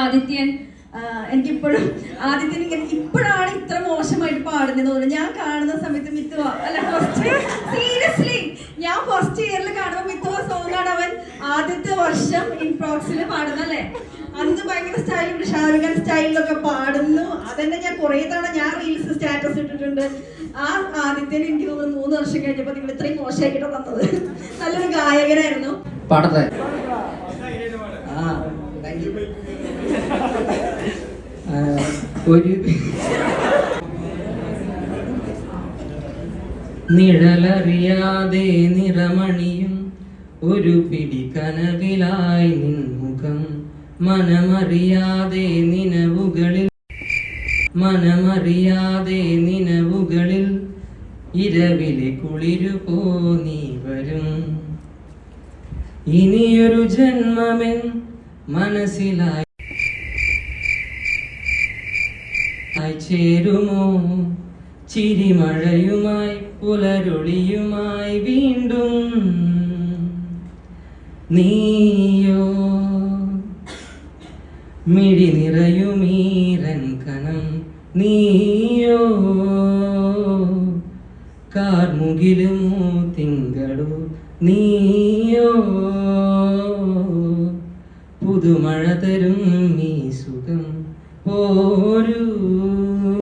ആദിത്യൻ എനിക്കിപ്പോഴും ആദിത്യൻ ഇപ്പോഴാണ് ഇത്ര മോശമായിട്ട് പാടുന്നത് തോന്നുന്നു. ഞാൻ കാണുന്ന സമയത്ത് മിത്തുവ അല്ല സീരിയസ്ലി ഞാൻ ഫസ്റ്റ് ഇയറിൽ കാണുമ്പോൾ മിത്തുവ സോങ് ആണ് അവൻ ആദ്യത്തെ വർഷം ഇൻപ്രോക്സിൽ പാടുന്നല്ലേ. അന്ന് ഭയങ്കര സ്റ്റൈലും ഷാരൂഖ് ഖാൻ സ്റ്റൈലിലൊക്കെ പാടുന്നു. അതന്നെ ഞാൻ കുറെ തവണ ഞാൻ റീൽസ് സ്റ്റാറ്റസ് ഇട്ടിട്ടുണ്ട്. ആ ആദിത്യൻ എനിക്ക് തോന്നുന്നു 3 വർഷം കഴിഞ്ഞപ്പോൾ നിങ്ങൾ ഇത്രയും മോശമായിട്ടോ തന്നത്. നല്ലൊരു ഗായകനായിരുന്നു. പാടത്തെ ഒരു നിഴലറിയാതെ നിറമണിയും ഒരു പിടി കനവിലായി നിൻമുഖം മനമറിയാതെ നിനവുകളിൽ ഇരവിലെ കുളിരു പോ നീ വരും. ഇനിയൊരു ജന്മമെൻ മനസ്സിലായി ചേരുമോ ചിരിമഴയുമായി പുലരൊളിയുമായി വീണ്ടും. നീയോ മിഴി നിറയുമീരൻ കനം, നീയോ കാർമുകിലുമോ തിങ്കളോ, നീയോ പുതുമഴ തരും ഈ സുഖം. പോരൂ